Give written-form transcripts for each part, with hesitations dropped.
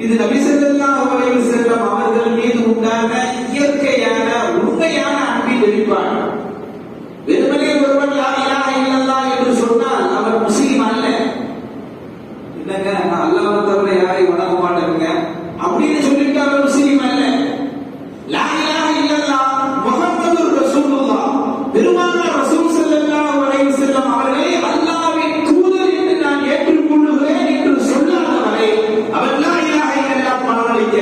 இது நபி ஸல்லல்லாஹு அலைஹி வஸல்லம் அவர்கள் மீது உண்டான இயற்கையான உண்மையான அன்பின் வெளிப்பாடு. வெறுமனே ஒருவன் லா இலாஹ இல்லல்லாஹ் என்று சொன்னால் அவர் முஸ்லிம் அல்ல. என்னங்க நான் அல்லாஹ்வை தவிர யாரையும் வணங்க மாட்டேங்க அப்படின்னு சொல்லிட்டு அவர் முஸ்லிம் அல்ல. லா இலாஹ இல்லல்லாஹ் முஹம்மதுர் ரசூலுல்லாஹ் பெருமானார் ரசூல் ஸல்லல்லாஹு அலைஹி வஸல்லம் அவர்களை அல்லாஹ்வின் தூதர் என்று நான் ஏற்றுக்கொள்கிறேன் என்று சொல்லாத வரை அவர் லா இலாஹ இல்லல்லாஹ் பணமளிக்க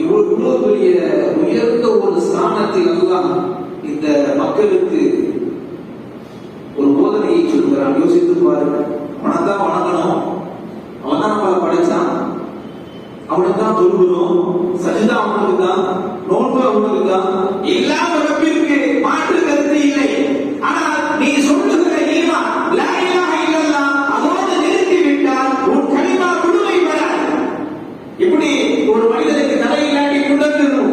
இவ்வளவு பெரிய உயர்ந்த ஒரு ஸ்தானத்தில் அல்லாஹ் இந்த மக்களுக்கு ஒரு போதனையை சொல்கிறான். யோசித்து பாருங்க. அவனை தான் வணங்கணும், அவன் தான் நம்மளை படைச்சான், அவனுக்கு தான் தொழுகிறோம், சஜிதா அவனுக்கு தான், நோன்பு அவனுக்கு தான், எல்லாம் ரப்பிற்கு மாற்று கருத்து இல்லை. ஆனால் நீ சொல்லுகிற ஈமான் லா இலாஹ இல்லல்லாஹ் அதோடு நிறுத்தி விட்டால் உன் கலிமா முழுமை வராது. எப்படி ஒரு மனிதனுக்கு தலை இல்லாட்டி குண்டத்திடும்,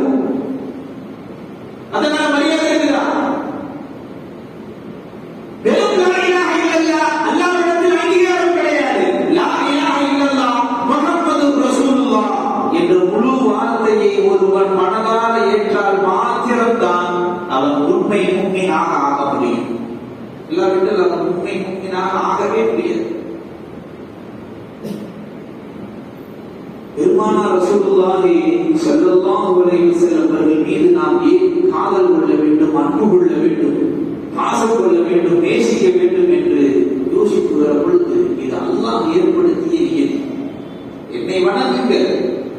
அதனால மரியாதை இருக்குதா? வெறும் லா இலாஹ இல்லல்லாஹ் அல்லாஹ்விடத்தில் அங்கீகாரம் கிடையாது. லா இலாஹ இல்லல்லாஹ் முஹம்மதுர் ரசூலுல்லாஹ் என்ற முழு வார்த்தையை ஒருவன் மனதார ஏற்றால் மாத்திரம்தான் அவன் உண்மை முஃமினாக ஆக முடியும். இல்லாவிட்டால் அவன் உண்மை முஃமினாக ஆகவே முடியாது. பெருமானார் ரசூலுல்லாஹி ஸல்லல்லாஹு அலைஹி வஸல்லம் அவர்கள் மீது நாம் ஏன் காதல் கொள்ள வேண்டும், அன்பு கொள்ள வேண்டும், பாசம் கொள்ள வேண்டும், நேசிக்க வேண்டும் என்று யோசிக்கிற பொழுது இது அல்லாஹ் ஏற்படுத்திய நியதி. என்னை வணங்குங்கள்,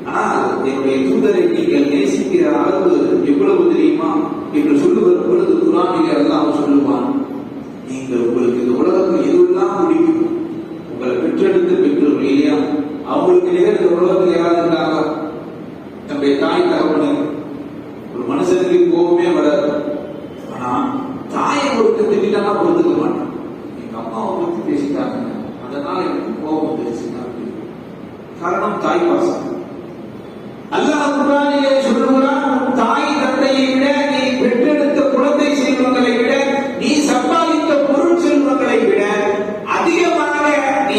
ஆனால் என்னுடைய தூதரை நீங்கள் நேசிக்கிற அளவு எவ்வளவு தெரியுமா என்று சொல்லுகிற பொழுது குர்ஆனிலே அல்லாஹ் சொல்லுவான், நீங்கள் உங்களுக்கு இந்த உலகத்தில் எதுவெல்லாம் பிடிக்கும், உங்களை பெற்றெடுத்த பெற்றோர்கள் இல்லையா, அவங்களுக்கு நிகழ் இந்த உலகத்தில் யாராவது இருந்தாங்க? நம்முடைய தாய் தகவல். ஒரு மனுஷனுக்கு கோபமே வராது, ஆனா தாயை ஒருத்தர் திட்டானா பொறுத்துக்க மாட்டான். எங்க அம்மாவை பத்தி பேசிட்டாங்க அதனால எனக்கு கோபம் வந்துருச்சுன்னா காரணம் தாய் பாசம். அல்லாஹ் குர்ஆனிலே சொல்லுகிறான், தாய் தந்தையை விட நீ பெற்றெடுத்த குழந்தை செல்வங்களை விட நீ சம்பாதித்த பொருள் செல்வங்களை விட அதிகமாக நீ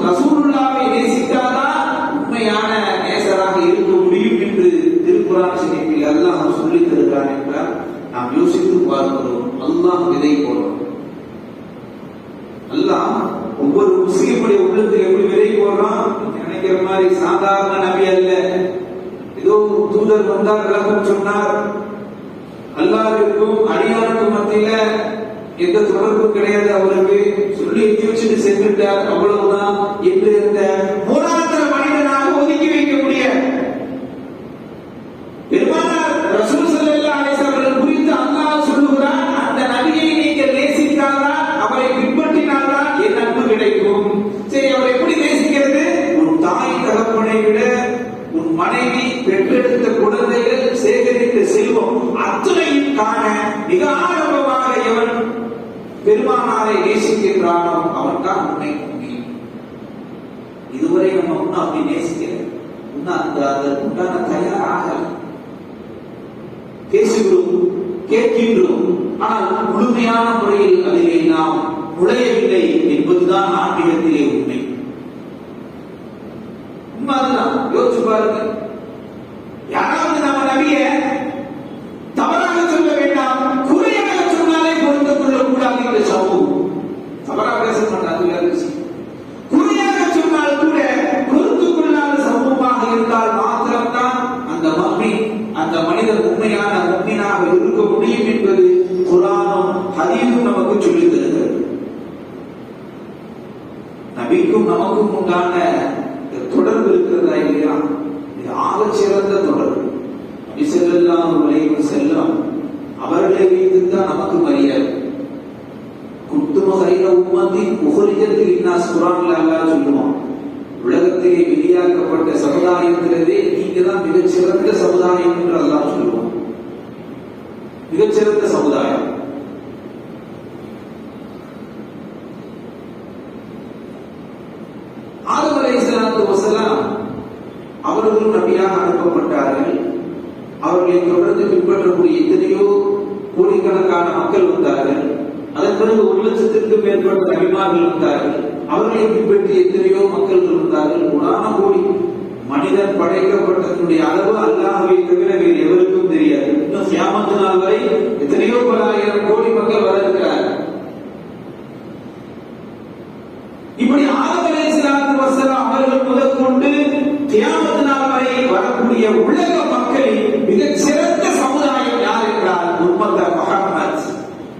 ரசூலுல்லாஹ்வை நேசித்தாதான் உண்மையான நேசராக இருக்க முடியும் என்று திருக்குர்ஆன் ஷரீஃபில் அல்லாஹ் சொல்லித் தருகிறான் என்றால் நாம் யோசித்து பார்க்கிறோம். அல்லாஹ் விதை போடுறான். அல்லாஹ் ஒவ்வொரு முஸ்லிமுடைய உள்ளத்தில் எப்படி விதை போடுறான் நினைக்கிற மாதிரி சாதாரண நபி அல்ல. ஏதோ தூதர் வந்தார், விளக்கம் சொன்னார், அல்லாஹ்விற்கும் அடியானுக்கும் மத்தியில எந்த தொடர்பும் கிடையாது, அவருக்கு சொல்லி எத்தி வச்சுட்டு சென்றுட்டார், அவ்வளவுதான் என்று இந்த மூலாந்தர மனிதனாக ஒதுக்கி வைக்க முடியாது. பெருமானார் ரசூல் ஸல்லல்லாஹு அலைஹி வஸல்லம் குறித்து அல்லாஹ் சொல்லுகிறான், அந்த நபியை நீங்கள் நேசித்தால்தான், அவரை பின்பற்றினால்தான் என் அன்பு கிடைக்கும். சரி, அவரை எப்படி நேசிக்கிறது? உன் தாய் தகப்பனை விட உன் மனைவி, பெற்றெடுத்த குழந்தைகள், சேகரித்த செல்வம் அத்துணையும் காண மிக ஆரம்பமாக எவன் பெருமானாரை நேசிக்கின்றானோ அவன் தான் உண்மை முஃமின். இதுவரை நம்ம இன்னும் அப்படி நேசிக்கல, இன்னும் அதற்கு உண்டான தயாராக பேசுகிறோம், கேட்கின்றோம், ஆனால் முழுமையான முறையில் அதிலே நாம் நுழையவில்லை என்பதுதான் ஆன்மீகத்திலே உண்மை. உண்மை அதுதான். யோசிச்சு பாருங்க. யாராவது நம்ம நபிய தவறாக சொல்ல வேண்டாம், குறையாக சொன்னாலே பொறுத்துக் கொள்ளக்கூடாது. இந்த சமூகம் தவறாக பேச மாட்டாங்க. குறையாக சொன்னால் கூட பொறுத்துக் கொள்ளாத சமூகமாக இருந்தால் மாத்திரம்தான் அந்த முஃமின், அந்த மனிதர் உண்மையான முஃமினாக இருக்க முடியும் என்பது குர்ஆனும் ஹதீஸும் நமக்கு சொல்லித் தருகிறது. நபிக்கும் நமக்கும் உண்டான தொடர்பு இருக்கிறதா இல்லையா? இது ஆகச் சிறந்த தொடர்பு. நபி ஸல்லல்லாஹு அலைஹி வஸல்லம் அவர்களை வைத்துதான் நமக்கு மரியாதை. குன்தும் கைர உம்மத்தின் உஹ்ரிஜத் லின்னாஸ் குர்ஆன்ல அல்லாஹ் சொல்லுவான், உலகத்திலே வெளியாக்கப்பட்ட சமுதாயத்திலே நீங்க தான் மிகச்சிறந்த சமுதாயம் என்று அல்லாஹ் சொல்லுவான். மிகச்சிறந்த சமுதாயம். ஆதம் அலைஹிஸ்ஸலாத்து வஸலாம் அவர்களும் நபியாக அனுப்பப்பட்டார்கள். அவர்களை தொடர்ந்து பின்பற்றக்கூடிய எத்தனையோ கோடிக்கணக்கான மக்கள் வந்தார்கள். அதன் பிறகு 1,00,000க்கும் மேற்பட்ட நபிமார்கள் இருந்தார்கள். அவர்களை பின்பற்றி எத்தனையோ மக்கள் இருந்தார்கள். கோடான கோடி மனிதன் படைக்கப்பட்டதனுடைய அளவு அல்லாஹ்வை தவிர வேறு எவருக்கும் தெரியாது. இன்னும் கியாமத் நாள் வரை எத்தனையோ பல ஆயிரம் கோடி மக்கள் வர இருக்கிறார்கள். இப்படி ஆதம் அலைஹிஸ்ஸலாத்து வஸ்ஸலாம் அவர்கள் முதற்கொண்டு கியாமத் நாள் வரை வரக்கூடிய உலக மக்களின் மிகச் சிறந்த சமுதாயம் யார் என்றால் உம்மத்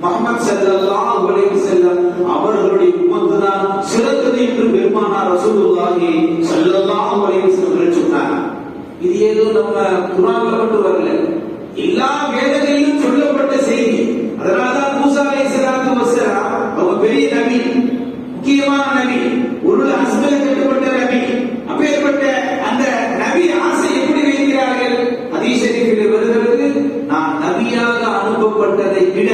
முஹம்மது ஸல்லல்லாஹு அலைஹி வஸல்லம் அவர்களுடைய உம்மத்து தான் சிறந்தது என்று பெருமானார் ரசூலுல்லாஹி ஸல்லல்லாஹு அலைஹி வஸல்லம் சொன்னார். இது ஏதோ நம்ம குர்ஆன்ல மட்டும் வரல, எல்லா வேதங்களிலும் சொல்லப்பட்ட செய்தி. அதனால்தான் மூசா அலைஹிஸ்ஸலாத்து வஸ்ஸலாம் அவங்க பெரிய நபி, முக்கியமான நபி, ஒரு அஸ்மல கட்டப்பட்ட நபி. அப்பேற்பட்ட அந்த நபி ஆசை எப்படி வைக்கிறார்கள்? ஹதீஸ் ஷரீஃபில் வருகிறது, நான் நபியாக அனுப்பப்பட்டதை விட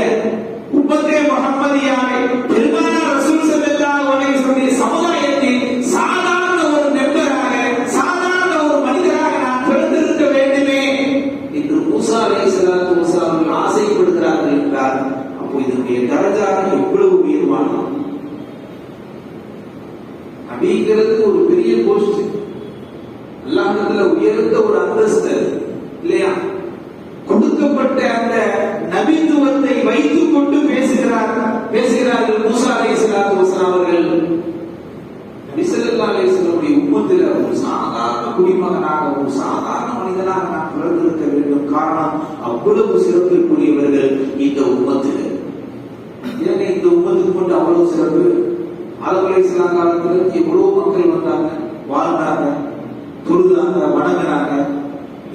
உம்மத்தே முஹம்மதியாவை பெருமானார் ரசூல் ஸல்லல்லாஹு அலைஹி வஸல்லம் சமுதாயத்தில் சாதாரண ஒரு மெம்பராக, சாதாரண ஒரு மனிதராக நான் பிறந்திருக்க வேண்டுமே என்று மூசா அலைஹிஸ்ஸலாத்து வஸலாம் ஆசைப்படுகிறார்கள் என்றார். அப்போ இதனுடைய தரஜா எவ்வளவு உயர்வானது! நபிங்கிறது ஒரு பெரிய போஸ்ட், அல்லாஹ்விடத்துல உயர்ந்த ஒரு அந்தஸ்து இல்லையா? கொடுக்கப்பட்ட அந்த நபித்துவத்தை வைத்துக் கொண்டு பேசுகிறார்கள் மூசா அலைஹிஸ்ஸலாத்து வஸலாம் அவர்கள். நபி ஸல்லல்லாஹு அலைஹி வஸல்லம் உம்மத்தில ஒரு சாதாரண குடிமகனாக, ஒரு சாதாரண மனிதனாக நான் பிறந்திருக்க வேண்டும். காரணம், அவ்வளவு சிறப்பிற்குரியவர்கள் இந்த உம்மத்தில். ஏன் இந்த உம்மத்துக்கு மட்டும் அவ்வளவு சிறப்பு? ஆதம் அலைஹிஸ்ஸலாம் காலத்துல எவ்வளவு மக்கள் வந்தாங்க, வாழ்ந்தாங்க, தொழுதாங்க, வணங்கினாங்க.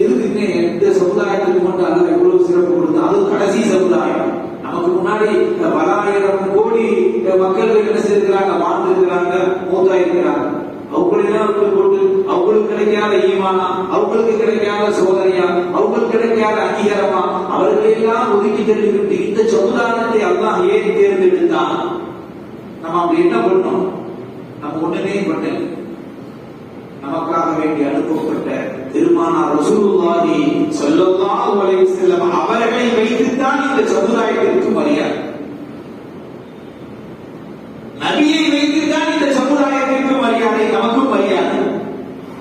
எதுக்குங்க எந்த சமுதாயத்துக்கு மட்டும் அல்ல எவ்வளவு சிறப்பு கொடுத்தா? அது கடைசி சமுதாயம். நமக்கு முன்னாடி பல ஆயிரம் கோடி மக்கள் என்ன செய்திருக்கிறாங்க, வாழ்ந்திருக்கிறாங்க, மூத்தா இருக்கிறாங்க. அவங்களெல்லாம் போட்டு அவங்களுக்கு கிடைக்காத ஈமானா, அவங்களுக்கு கிடைக்காத சோதனையா, அவங்களுக்கு கிடைக்காத அங்கீகாரமா, அவர்களெல்லாம் ஒதுக்கி தள்ளிவிட்டு இந்த சமுதாயத்தை அல்லாஹ் ஏன் தேர்ந்தெடுத்தான்? நம்ம அப்படி என்ன பண்ணோம்? நம்ம ஒண்ணுமே பண்ணல. நமக்காக வேண்டி அனுப்பப்பட்ட பெருமானார் ரசூலுல்லாஹி ஸல்லல்லாஹு அலைஹி வஸல்லம் அவர்களை வைத்துத்தான் இந்த சமுதாயத்திற்கு மரியாதை. நபியை வைத்துத்தான் இந்த சமுதாயத்திற்கு மரியாதை, நமக்கும் மரியாதை.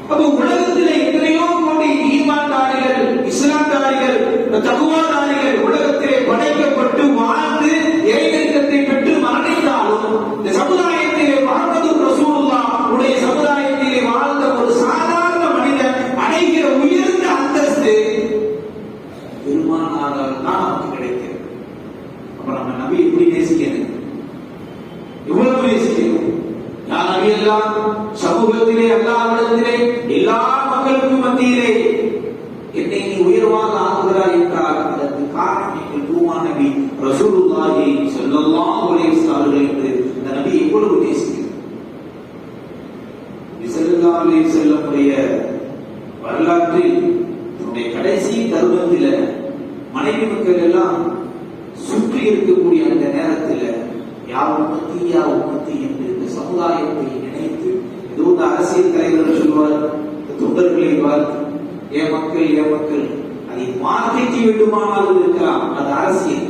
அப்போ உலகத்திலே எத்தனையோ கோடி ஈமான்தாரிகள், இஸ்லாம்தாரிகள், தக்வாதாரிகள் உலகத்திலே படைக்கப்பட்டு வாழ்ந்து ஏகத்துவத்தை பெற்று மரணித்தாலும் இந்த சமுதாயத்திலே முஹம்மது ரசூலுல்லாஹ் உடைய சமுதாயத்திலே வாழ்ந்த ஒரு சாதாரண மனிதன் அடைகிற உயர்ந்த அந்தஸ்து பெருமானாரால் தான் நமக்கு கிடைக்கிறது. அப்ப நம்ம நபி எப்படி நேசிக்கணும்? எவ்வளவு நேசிக்கணும்? யார் நபி எல்லாம் சமூகத்திலே, அல்லாஹ்விடத்திலே, எல்லா மக்களுக்கும் மத்தியிலே என்னை நீ உயர்வாக ஆக்குகிறாய் என்றால் அதற்கு காரணம் எங்கள் தூமா நபி ரசூலுல்லாஹி ஸல்லல்லாஹு அலைஹி வஸல்லம் என்று இந்த நபி எவ்வளவு நேசிக்கிறார். ஸல்லல்லாஹு அலைஹி வஸல்லம் உடைய வரலாற்றில் தன்னுடைய கடைசி தருணத்தில் மனைவி மக்கள் எல்லாம் சுற்றி இருக்கக்கூடிய அந்த நேரத்தில் யா உம்மத்தி என்று இந்த சமுதாயத்தை நினைத்து, இது ஒரு அரசியல் தலைவர் சொல்வார், தொண்டர்களை பார்த்து ஏன் மக்கள் அதை வார்த்தைக்கு வேண்டுமானால் இருக்கலாம், அது அரசியல்.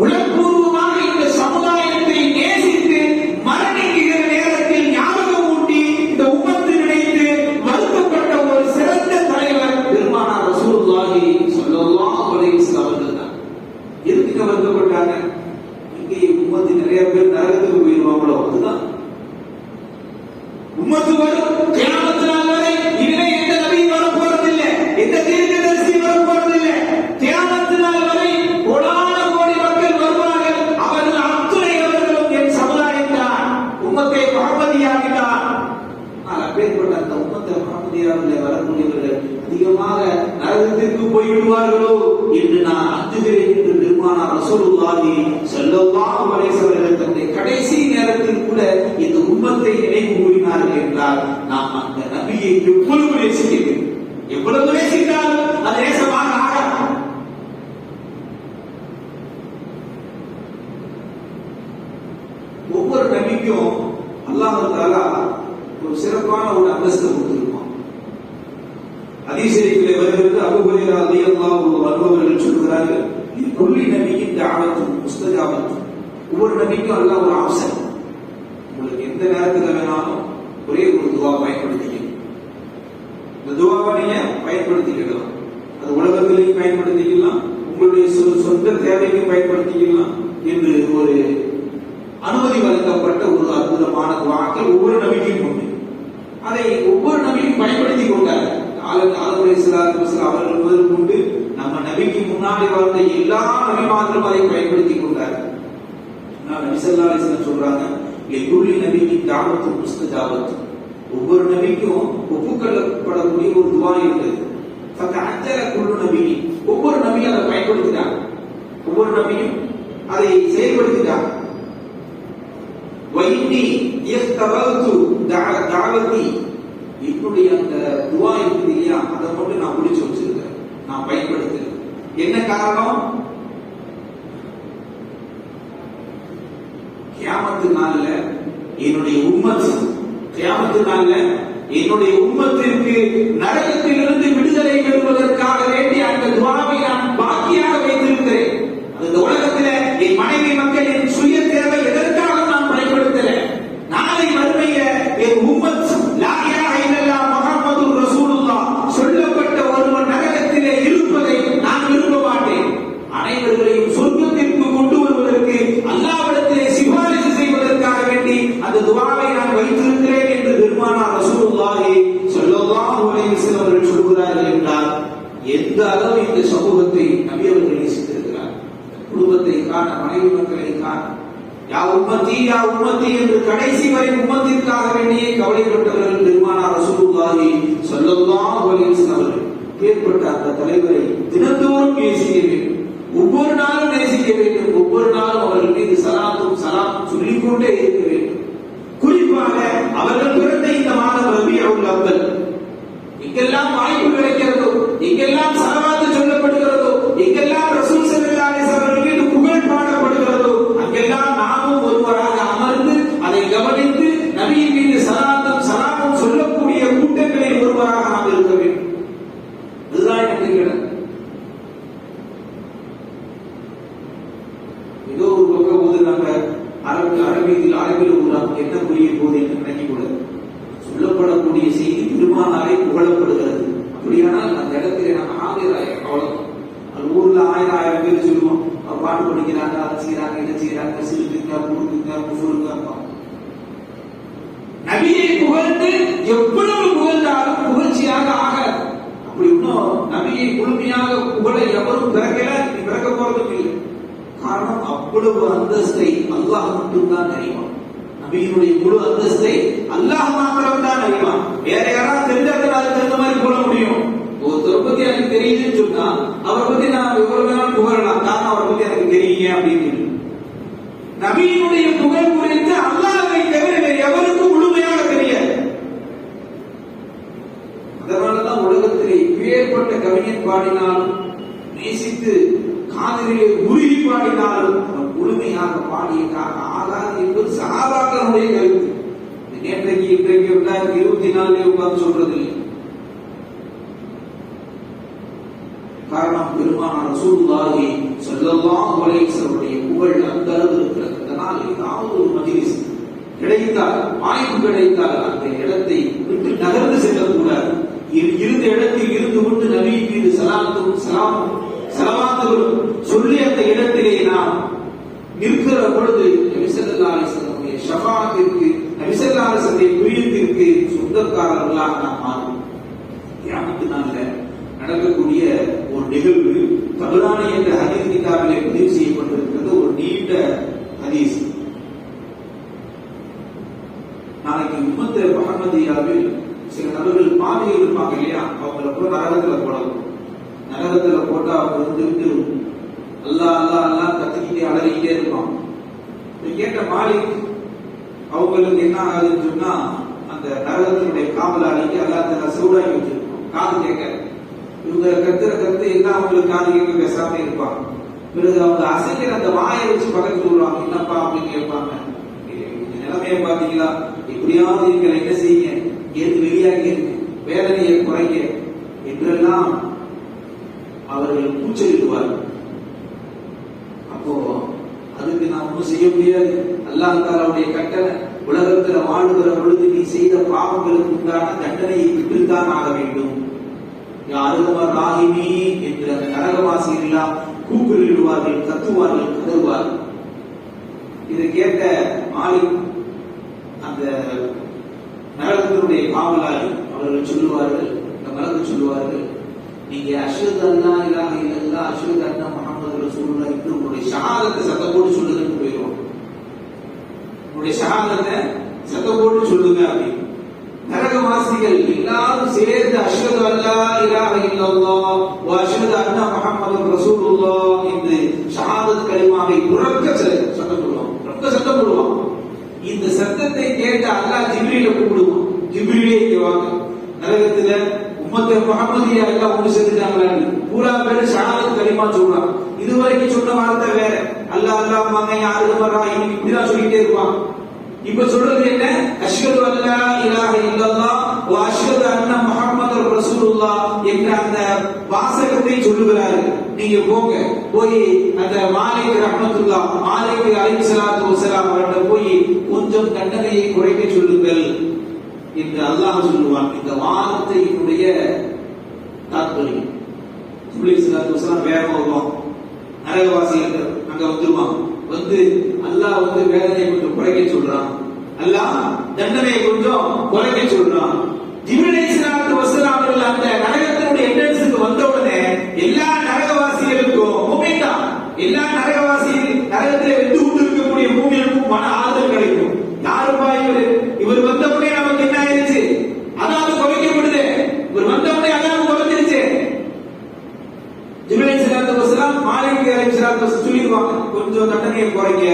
உளப்பூர்வமாக இந்த சமுதாயத்தை நேசித்து மரணிக்கிற நேரத்தில் ஞாபகம் ஊட்டி இந்த உம்மத்து நினைத்து வருத்தப்பட்ட ஒரு சிறந்த தலைவர் பெருமானார் ரசூலுல்லாஹி ஸல்லல்லாஹு அலைஹி வஸல்லம் அவர்கள் தான். எதுக்கு வருத்தப்பட்டாங்க? இங்கே உம்மத்து நிறைய பேர் நரகத்துக்கு போயிருவாங்களோ, அதுதான் உம்மத்து வரும் கியாமத் நாள் வரை இனிமே எந்த நபி வர போறதில்லை, எந்த தீர்க்கதரிசி வர போறதில்லை. கியாமத் நாள் வரை கோடான கோடி மக்கள் வருவார்கள். அவர்கள் அத்துணையவர்களும் என் சமுதாயம் தான், உம்மத்தை முஹம்மதியாகிட்டார். அப்பேற்பட்ட அந்த உம்மத்தை முஹம்மதியாவில் வரக்கூடியவர்கள் அதிகமாக நரகத்திற்கு போய்விடுவார்களோ என்று நான் அஞ்சுகிறேன் என்று பெருமானார் ரசூலுல்லாஹி ஸல்லல்லாஹு அலைஹி வஸல்லம் தன்னுடைய கடைசி நேரத்தில் கூட இந்த உம்மத்தை நினைவு கூறினார்கள் என்றால் நாம் அந்த நபியை எவ்வளவு நேசிக்கிறோம். எவ்வளவு நேசித்தால் அது நேசமாக ஆகாது. ஒவ்வொரு நபிக்கும் அல்லாஹ் தஆலா ஒரு சிறப்பான ஒரு அந்தஸ்து கொடுத்திருப்பான். ஹதீஸ் ஷரீஃபிலே வருகிறது, அபூ ஹுரைரா ரலியல்லாஹு அன்ஹு அவர்கள் சொல்கிறார்கள், குல்லி நபியின் தஅவத்து முஸ்தஜாபத்து. ஒவ்வொரு நபிக்கும் அல்லாஹ் ஒரு ஆப்ஷன், உங்களுக்கு எந்த நேரத்துல வேணாலும் ஒரே ஒரு துவா பயன்படுத்திக்கணும். இந்த துவாவை நீங்க பயன்படுத்திக்கலாம். அது உலகத்திலையும் பயன்படுத்திக்கலாம், உங்களுடைய சொந்த தேவைக்கு பயன்படுத்திக்கலாம் என்று ஒரு அனுமதி வழங்கப்பட்ட ஒரு அற்புதமான துவாக்கள் ஒவ்வொரு நபிக்கும் உண்டு. அதை ஒவ்வொரு நபியும் பயன்படுத்தி கொண்டார். ஆதம் அலைஹிஸ்ஸலாத்து வஸலாம் அவர்கள் முதல் கொண்டு நம்ம நபிக்கு முன்னாடி வாழ்ந்த எல்லா நபிமார்களும் அதை பயன்படுத்தி கொண்டார். நபி ஸல்லல்லாஹு அலைஹி வஸல்லம் சொல்றாங்க, லிகுல்லி நபியின் தாவத்து முஸ்தஜாபத், ஒவ்வொரு நபிக்கும் ஒப்புக்கொள்ளப்படக்கூடிய ஒரு துவா இருக்குது. ஃபதஅஜல குல்லு நபி, ஒவ்வொரு நபியும் அதை பயன்படுத்திட்டாங்க, ஒவ்வொரு நபியும் அதை செயல்படுத்திட்டாங்க. வைன்னி இஃதவல்து தஅவதி, என்னுடைய அந்த துவா இருக்குது இல்லையா, அதை மட்டும் நான் ஒளிச்சு வச்சிருக்கேன், நான் பயன்படுத்துறேன். என்ன காரணம்? கியாமத்து நாள்ல என்னுடைய உம்மத், கியாமத்து நாள்ல என்னுடைய உம்மத்திற்கு நரகத்திலிருந்து விடுதலை பெறுவதற்காக வேண்டி அந்த துவாவை நான் பாக்கியாக வைத்திருக்கிறேன். அந்த உலகத்தில் என் மனைவி மக்களின் சுய தேவை எதற்காக நான் பயன்படுத்தல. நாளை மறுமைய என் உம்மத் லா இலாஹ இல்லல்லாஹ் முஹம்மதுர் ரசூலுல்லாஹ் சொல்லப்பட்ட ஒருவர் நரகத்திலே இருப்பதை நான் விரும்ப மாட்டேன். அனைவர்களையும் சொர்க்கத்திற்கு கொண்டு வருவதற்கு அல்லாஹ்விடத்திலே சிபாரிசு செய்வதற்காக வேண்டி அந்த துவாவை நான் வைத்திருக்கிறேன் என்று பெருமானார் ரசூலுல்லாஹி ஸல்லல்லாஹு அலைஹி வஸல்லம் அவர்கள் சொல்கிறார்கள் என்றால் எந்த அளவு இந்த சமூகத்தை நபி அவர்கள் நேசித்திருக்கிறார். குடும்பத்தை காண, மனைவி மக்களை காண, யா உம்மத்தி என்று கடைசி வரை உம்மத்திற்காக வேண்டியே கவலைப்பட்டவர்கள் பெருமானார் ரசூலுல்லாஹி ஸல்லல்லாஹு அலைஹி வஸல்லம் அவர்கள். ஏற்பட்ட அந்த தலைவரை தினந்தோறும் நேசிக்க வேண்டும், ஒவ்வொரு நாளும் நேசிக்க வேண்டும், ஒவ்வொரு நாளும் அவர்கள் மீது சலாத்தும் சலாமும் சொல்லிக்கொண்டே இருக்க வேண்டும். குறிப்பாக அவர்கள் பிறந்த இந்த மாதம் ரபியுல் அவ்வல், எங்கெல்லாம் வாய்ப்பு கிடைக்கிறதோ, எங்கெல்லாம் சலவாத்து சொல்லப்படுகிறதோ, எங்கெல்லாம் ரசூல் ஸல்லல்லாஹு அலைஹி வஸல்லம் அவர்கள் மீது புகழ் பாடப்படுகிறதோ, அங்கெல்லாம் நாமும் ஒருவராக அமர்ந்து அதை கவனித்து நபியின் மீது சலாத்தும் சலாமும் சொல்லக்கூடிய கூட்டங்களில் ஒருவராக நாம் இருக்க வேண்டும். இதுதான் எனக்கு கிடையாது. ஏதோ ஒரு பக்கம் ஓதுறாங்க, அரபியில் ஓதுறாங்க, என்ன புரிய போது என்று நினைக்கக்கூடாது. சொல்லப்படக்கூடிய செய்தி பெருமானாரை புகழப்படுகிறது. அப்படியானால் அந்த இடத்துல நம்ம ஆகிறாய் அவ்வளவு. அது ஊர்ல ஆயிரம் பேர் சொல்லுவோம், பாட்டு படிக்கிறாங்க, அதை செய்யறாங்க, இதை செய்யறாங்க, சிறுக்குங்க, முறுக்குங்க, குஃபுருங்க. நபியை புகழ்ந்து எவ்வளவு புகழ்ந்தாலும் புகழ்ச்சியாக ஆகாது. அப்படி இன்னும் நபியை முழுமையாக புகழ எவரும் பிறக்கல, பிறக்க போறதும் இல்லை. காரணம், அவ்வளவு அந்தஸ்தை அல்லாஹ் மட்டும்தான் அறிவான். நபியினுடைய முழு அந்தஸ்தை அல்லாஹ் மாத்திரம் தான் அறிவான். வேற யாராவது தெரிஞ்சாக்க அதுக்கு தகுந்த மாதிரி போட முடியும். ஒருத்தரை பத்தி எனக்கு தெரியுதுன்னு சொன்னா அவரை பத்தி நான் எவ்வளவு வேணாலும் புகழலாம், காரணம் அவரை பத்தி எனக்கு தெரியுங்க அப்படின்னு. நபியினுடைய புகழ் குறித்து அல்லாஹ்வை தவிர வேறு எவருக்கும் முழுமையாக தெரியாது. அதனாலதான் உலகத்திலே ஏற்பட்ட கவிஞன் பாடினாலும், நேசித்து காதலிலே உருகி பாடினாலும் முழுமையாக பாடியதாக ஆகாது என்பது சஹாபாக்களுடைய கருத்து. நேற்றைக்கு இன்றைக்கு 2024 உட்கார்ந்து சொல்றது இல்லை. காரணம், பெருமானார் ரசூலுல்லாஹி ஸல்லல்லாஹு அலைஹி வஸல்லம் புகழ் அந்த அளவு இருக்கிறது. அதனால் ஏதாவது ஒரு மஜ்லிஸ் கிடைத்தால், வாய்ப்பு கிடைத்தால் அந்த இடத்தை விட்டு நகர்ந்து செல்லக்கூடாது. இருந்த இடத்தில் இருந்து கொண்டு நபியின் மீது சலவாத்துகளும் சொல்லி அந்த இடத்திலே நாம் நிற்கிற பொழுது நபி ஸல்லல்லாஹு அலைஹி வஸல்லம் ஷஃபாஅத்திற்கு, நபி ஸல்லல்லாஹு அலைஹி வஸல்லம் பிரியத்திற்கு சொந்தக்காரர்களாக நாம் மாறுவோம். கியாமத் நாள்ல நடக்கக்கூடிய ஒரு நிகழ்வு தபரானி என்ற ஹதீஸ் கிதாபிலே பதிவு செய்யப்பட்டிருக்கிறது. ஒரு நீண்ட ஹதீஸ். நாளைக்கு உம்மத் முஹம்மதியாவில் சில நபர்கள் பாவிகள் இருப்பாங்க இல்லையா, அவங்களை கூட நரகத்துல போடணும். நரகத்துல போட்டா அவங்க வந்துட்டு அல்லா அல்லா அல்லா கத்திக்கிட்டே அலறிக்கிட்டே இருப்பான். கேட்ட மாலிக் அவங்களுக்கு என்ன ஆகுதுன்னு சொன்னா, அந்த நரகத்தினுடைய காவலாளிக்கு அல்லா தஆலா சூடாக்கி வச்சிருப்பான், காது கேட்க. இவங்க கத்துற கத்து எல்லாம் அவங்களுக்கு காது கேட்க பேசாம இருப்பாங்க. பிறகு அவங்க அசைக்கிற அந்த வாயை வச்சு பக்கத்துல வருவாங்க, என்னப்பா அப்படின்னு கேட்பாங்க. நிலைமையை பாத்தீங்களா, எப்படியாவது எங்களை என்ன செய்யுங்க, இருந்து வெளியாகி வேதனையை குறைக்க என்றெல்லாம் அவர்கள் கூச்சலிடுவார்கள். அப்போ அதுக்கு நான் ஒன்றும் செய்ய முடியாது, அல்லாஹ் தஆலாவுடைய கட்டளை, உலகத்துல வாழுகிற பொழுது நீ செய்த பாவங்களுக்கு உண்டான தண்டனையை பெற்றுத்தான் ஆக வேண்டும். யாருமர் ராஹிமி என்ற அந்த நரகவாசிகள் எல்லாம் கூக்குரலிடுவார்கள், கத்துவார்கள், கதறுவார்கள். இதை கேட்ட மாலிக் அந்த நரகத்தினுடைய காவலாளி அவர்கள் சொல்லுவார்கள், இந்த மலக்கு சொல்லுவார்கள், நீங்க அஷ்ஹது அல்லா இலாஹ இல்லல்லாஹ் அஷ்ஹது அன்ன முஹம்மது ரசூலுல்லாஹ் என்று உங்களுடைய ஷஹாதத்தை சத்தப்போடு சொல்லுங்கன்னு போயிடுவோம். உங்களுடைய ஷஹாதத்தை சத்தப்போடு சொல்லுங்க அப்படின்னு. நரகவாசிகள் எல்லாரும் சேர்ந்து அஷ்ஹது அல்லா இலாஹ இல்லல்லாஹ் வ அஷ்ஹது அன்ன முஹம்மது ரசூலுல்லாஹ் என்று ஷஹாதத் கலிமாவை உரக்க சத்தம் போடுவாங்க, உரக்க சத்தம் போடுவாங்க. இந்த சத்தத்தை கேட்ட அல்லாஹ் ஜிப்ரீலை கூப்பிடுவான். ஜிப்ரீலே இங்க வாங்க, நரகத்துல உம்மத்து முஹம்மதியா எல்லாம் ஒன்று சேர்ந்துட்டாங்களா, பூரா பேர் ஷஹாதத் கலிமா சொல்றாங்க. இதுவரைக்கும் சொன்ன வார்த்தை வேற, அல்லாஹ் அல்லாஹ் மங்க யாரு வரா இப்படிதான் சொல்லிட்டே இருப்பான். இப்ப சொல்றது என்ன, அஷ்ஹது அல்லா இலாஹ இல்லல்லாஹ் வ அஷ்ஹது அன்ன முஹம்மது ரசூலுல்லாஹ் என்ற அந்த வாசகத்தை சொல்லுகிறார்கள். நீங்க போங்க, போய் அந்த மாலிக் ரஹ்மத்துல்லாஹ் மாலிக் அலைஹிஸ்ஸலாத்து வஸலாம் அவர்கிட்ட போய் கொஞ்சம் தண்டனையை குறைக்க சொல்லுங்கள் என்று அல்லாஹ் சொல்லுவான். இந்த வார்த்தையினுடைய தாத்பரியம், ஜிப்ரீல் ஸல்லல்லாஹு அலைஹி வஸல்லம் வேற வருவான், நரகவாசிகள் அங்க வந்துருவான். வந்து அல்லாஹ் வந்து வேதனையை கொஞ்சம் குறைக்க சொல்றான், அல்லாஹ் தண்டனையை கொஞ்சம் குறைக்க சொல்றான். ஜிப்ரீல் அலைஹிஸ்ஸலாத்து வஸலாம் அவர்கள் அந்த நரகத்தினுடைய என்ட்ரன்ஸ்க்கு வந்த உடனே எல்லா நரகவாசிகளுக்கும் மூமின்தா, எல்லா நரகவாசிகள் நரகத்திலே வெந்து கொண்டு இருக்கக்கூடிய மூமினுக்கும் மன ஆறுதல் கிடைக்கும். யாருப்பா இவர் வந்த உடனே நமக்கு என்ன ஆயிருச்சு, அதாவது குறைக்கப்படுது, இவர் வந்த உடனே அதாவது குறைஞ்சிருச்சு. ஜிப்ரீல் அலைஹிஸ்ஸலாத்து வஸலாம் மாலிக் அலைஹிஸ்ஸலாத்து வஸலாம் சொல்லிடுவாங்க, கொஞ்சம் தண்டனையை குறைங்க,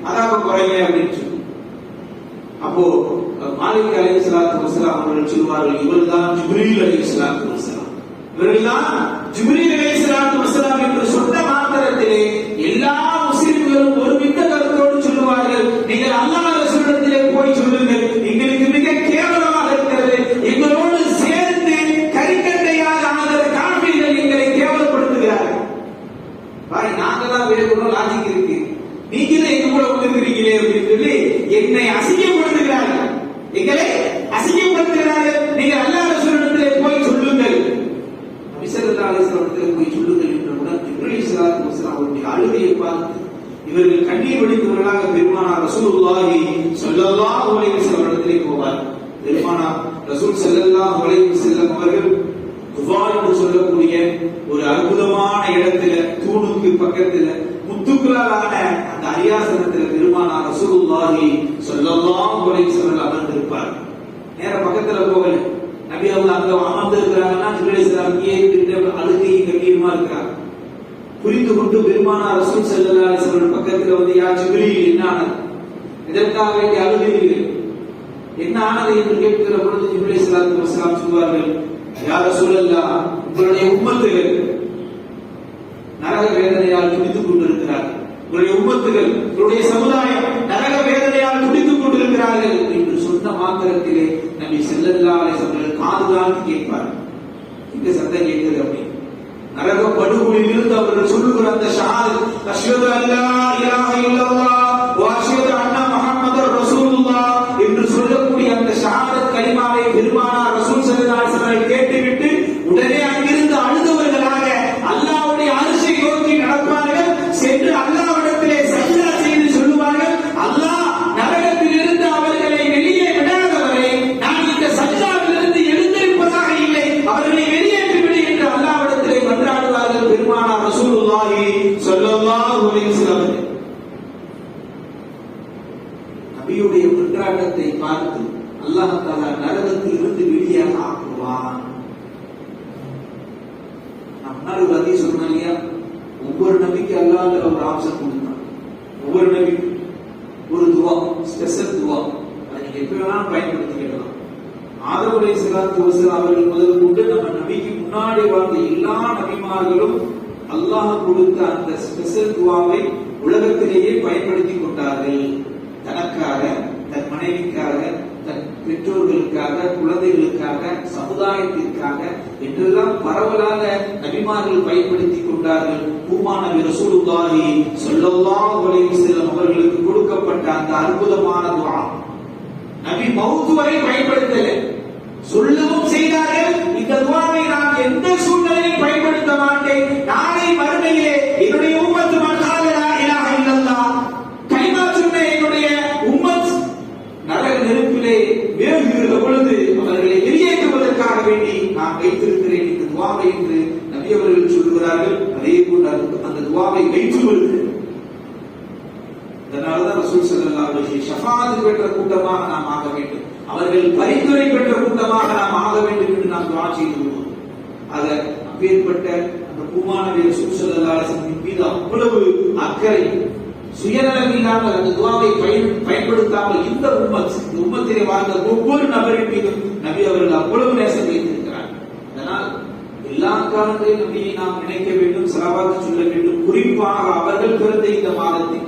அதாவது குறைங்க அப்படின்னு சொல்லி. அப்போ மாலிக் அலைஹிஸ்ஸலாத்து வஸலாம் அவர்கள் சொல்வார்கள், இவர்தான் ஜிப்ரீல் அலைஹிஸ்ஸலாத்து வஸலாம், இவர்கள்தான் ஜிப்ரீல் அலைஹிஸ்ஸலாத்து வஸலாம் என்று சொன்ன மாத்திரத்திலே எல்லா முஸ்லிம்களும் ஒருமித்த கருத்தோடு சொல்லுவார்கள், நீங்கள் அல்லாஹ் ரசூலிடத்திலே போய் சொல்லுங்கள், எங்களுக்கு மிக கேவலமாக இருக்கிறது, எங்களோடு சேர்ந்து கரிக்கட்டையாக ஆகிற காஃபிர்கள் எங்களை கேவலப்படுத்துகிறார்கள். பாய், நாங்கதான் வேறொரு லாஜிக் இருக்கு, நீங்களே எங்க கூட வந்திருக்கிறீங்களே அப்படின்னு சொல்லி என்னை அசிங்கப்படுத்துகிறார்கள், எங்களை அசிங்கப்படுத்துகிறார்கள். நீங்கள் அல்லாஹ் ரசூலிடத்திலே போய் சொல்லுங்கள், நபி ஸல்லல்லாஹு அலைஹி வஸல்லம் போய் சொல்லுங்கள் என்றவுடன் ஜிப்ரீல் ஸல்லல்லாஹு அலைஹி வஸல்லம் அவருடைய அழுகையை பார்த்து இவர்கள் கண்ணீர் வடித்தவர்களாக பெருமானார் ரசூலுல்லாஹி ஸல்லல்லாஹு அலைஹி வஸல்லம் இடத்திலே போவார். பெருமானார் ரசூல் ஸல்லல்லாஹு அலைஹி வஸல்லம் அவர்கள் குஃபா என்று சொல்லக்கூடிய ஒரு அற்புதமான இடத்துல, தூணுக்கு பக்கத்துல முத்துக்களாலான அந்த அரியாசனத்துல பெருமானார் ரசூலுல்லாஹி ஸல்லல்லாஹு அலைஹி வஸல்லம் அமர்ந்திருப்பார். நேர பக்கத்துல போகல, நபி அவங்க அங்க அமர்ந்து இருக்கிறாங்கன்னா ஜிப்ரீல் அலைஹிஸ்ஸலாம் அழுகை கண்ணீருமா இருக்கிறாங்க. புரிந்து கொண்டு பெருமானார் ரசூல் ஸல்லல்லாஹு அலைஹி வஸல்லம் பக்கத்துல வந்து, யா ஜிப்ரீல், என்ன ஆனது, இதற்காக வேண்டிய அழுகிறீர்கள், என்ன ஆனது என்று கேட்கிற பொழுது ஜிப்ரீல் அலைஹிஸ்ஸலாம் சொல்வார்கள், யா ரசூலல்லாஹ், உங்களுடைய உம்மத்துகள் நரக வேதனையால் துடித்துக் கொண்டிருக்கிறார்கள், உங்களுடைய உம்மத்துகள், உங்களுடைய சமுதாயம் நரக வேதனையால் துடித்துக் கொண்டிருக்கிறார்கள் என்று சொன்ன மாத்திரத்திலே நபி ஸல்லல்லாஹு அலைஹி வஸல்லம் காதுதான் கேட்பார். இந்த சத்தம் கேட்குது அப்படி நரக படுகொலில் இருந்து அவர்கள் சொல்லுகிற அந்த ஷஹாதத், அஷ்ஹது அல்லா இலாஹ இல்லல்லாஹ் வ அஷ்ஹது அன்ன முஹம்மதர் ரசூலுல்லாஹ் என்று சொல்லக்கூடிய அந்த ஷஹாதத் கலிமாவை பெருமானார் ரசூல் ஸல்லல்லாஹு அலைஹி வஸல்லம் கேட்டுவிட்டு உடனே அங்கிருந்து அழுதவர்களாக அல்லாஹ்வுடைய அரிசை நோக்கி நடப்பார்கள். சென்று அல்லாஹ்விடத்திலே சஜ்தா செய்து சொல்லுவார்கள், அல்லாஹ் நரகத்திலிருந்து அவர்களை வெளியே விடாதவரை நான் இந்த சஜ்தாவிலிருந்து எழுந்திருப்பதாக இல்லை, அவர்களை வெளியேற்றிவிடு என்று அல்லாஹ்விடத்திலே மன்றாடுவார்கள் பெருமானார் ரசூலுல்லாஹி ஸல்லல்லாஹு அலைஹி வஸல்லம். நபியுடைய மன்றாட்டத்தை பார்த்து அல்லாஹ் தஆலா நரகத்தில் இருந்து வெளியே ஆக்குவான். முன்னாடி ஒரு ஹதீஸ் சொன்னேன் இல்லையா, ஒவ்வொரு நபிக்கு அல்லாஹ் ஒரு ஆப்ஷன் கொடுத்தான், ஒவ்வொரு நபிக்கு ஒரு துவா, ஸ்பெஷல் துவா, அதை நீங்க எப்ப வேணாலும் பயன்படுத்திக்கலாம். ஆதம் அலைஹிஸ்ஸலாத்து வஸலாம் அவர்கள் முதல் கொண்டு நம்ம நபிக்கு முன்னாடி வாழ்ந்த எல்லா நபிமார்களும் அல்லாஹ் கொடுத்த அந்த ஸ்பெஷல் துவாவை உலகத்திலேயே பயன்படுத்தி கொண்டார்கள். தனக்காக, தன் மனைவிக்காக, பெற்றோர்களுக்காக, குழந்தைகளுக்காக, சமுதாயத்திற்காக என்றெல்லாம் பரவலாக நபிமார்கள் பயன்படுத்திக் கொண்டார்கள். பூமான நபி ரசூலுல்லாஹி ஸல்லல்லாஹு அலைஹி வஸல்லம் அவர்களுக்கு கொடுக்கப்பட்ட அந்த அற்புதமான துஆ நபி மவுத் வரை பயன்படுத்தல, சொல்லவும் செய்தார்கள். இந்த துஆவை நான் எந்த சூழ்நிலையில் பயன்படுத்த மாட்டேன். நாளை மறுமையிலே என்னுடைய உம்மத் மன் கால லா இலாஹ இல்லல்லாஹ் கலிமா சொன்ன என்னுடைய உம்மத் நரக நெருப்பிலே வேகுகிற பொழுது அவர்களை வெளியேற்றுவதற்காக வேண்டி நான் வைத்திருக்கிறேன் இந்த துஆவை என்று நபி அவர்கள் சொல்கிறார்கள். அதே போன்று அந்த துஆவை வைத்துவது. அதனாலதான் ரசூல் ஸல்லல்லாஹு அலைஹி வஸல்லம் ஷஃபாஅத் பெற்ற கூட்டமாக நாம் ஆக வேண்டும், அவர்கள் பரிந்துரை பெற்ற கூட்டமாக நாம் ஆக வேண்டும் என்று நாம் துஆ செய்துள்ளோம். ஆக அப்பேற்பட்ட அந்த பூமான நபி ரசூல் ஸல்லல்லாஹு அலைஹி வஸல்லம் மீது அவ்வளவு அக்கறை, சுயநலம் இல்லாமல் அந்த துஆவை பயன்படுத்தாமல் இந்த உம்மத்திலே வாழ்ந்த ஒவ்வொரு நபரின் மீதும் நபி அவர்கள் அவ்வளவு நேசம் வைத்திருக்கிறார். அதனால் எல்லா காலங்களிலும் நபியை நாம் நினைக்க வேண்டும், ஸலவாத் சொல்ல வேண்டும். குறிப்பாக அவர்கள் பிறந்த இந்த மாதத்தில்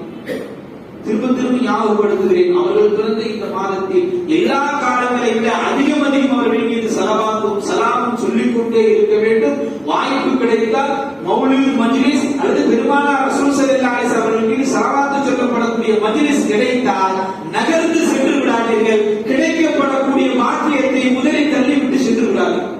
திரும்ப திரும்ப ஞாபகப்படுத்துகிறேன், அவர்கள் பிறந்த இந்த மாதத்தில் எல்லா காலங்களை விட அதிகம் அவர்கள் மீது ஸலவாத்தும் ஸலாமும் சொல்லிக் கொண்டே இருக்க வேண்டும். வாய்ப்பு கிடைத்தால் மௌலித் மஜ்லிஸ் அல்லது பெருமானார் ரசூல் ஸல்லல்லாஹு அலைஹி வஸல்லம் அவர்கள் மீது ஸலவாத் சொல்லப்படக்கூடிய மஜ்லிஸ் கிடைத்தால் நகர்ந்து சென்று விடாதீர்கள். கிடைக்கப்படக்கூடிய பாக்கியத்தை முதலில் தள்ளிவிட்டு சென்று விடாதீர்கள்.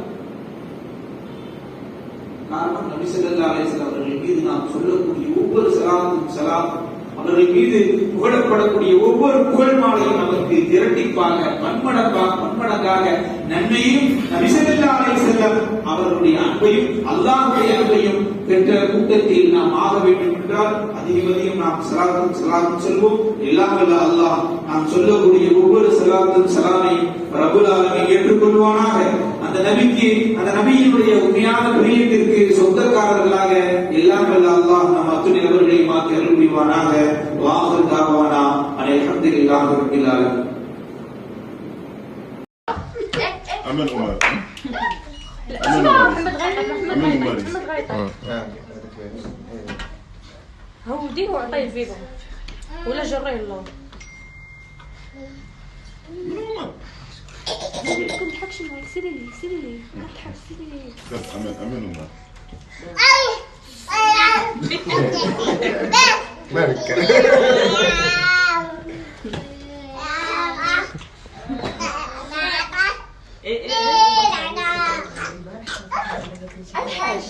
காரணம், நபி ஸல்லல்லாஹு அலைஹி வஸல்லம் அவர்கள் மீது நாம் சொல்லக்கூடிய ஒவ்வொரு ஸலாத்தும் ஸலாம், அவர்கள் மீது புகழப்படக்கூடிய ஒவ்வொரு புகழ் மாலையும் நமக்கு இரட்டிப்பாக பன்மடங்காக நன்மையும், நபி ஸல்லல்லாஹு அலைஹி வஸல்லம் அவர்களுடைய அன்பையும் அல்லாஹ்வுடைய அன்பையும் பெற்ற கூட்டத்தில் நாம் ஆக வேண்டும் என்றால் அதிகம் நாம் ஸலாத்தும் சொல்வோம். எல்லாம் வல்ல அல்லாஹ் நாம் சொல்லக்கூடிய ஒவ்வொரு ஸலாத்தும் ஸலாமையும் ரப்புல் ஆலமீன் ஏற்றுக்கொள்வானாக. அந்த நபிக்கு, அந்த நபியினுடைய உண்மையான பிரியத்திற்கு சொந்தக்காரர்களாக எல்லாம் வல்ல அல்லாஹ் நம் அத்துணை நபர்களையும் மாற்றி அருள் புரிவானாக. வாஹிர் தாவானா அல்ஹம்துலில்லாஹி ரப்பில் ஆலமீன். أمل عمر هو دي هو طيب فيهم ولا جري الله كنت تحكش معي. سيري لي ما تحكي. سيري لي أمل عمر الحاج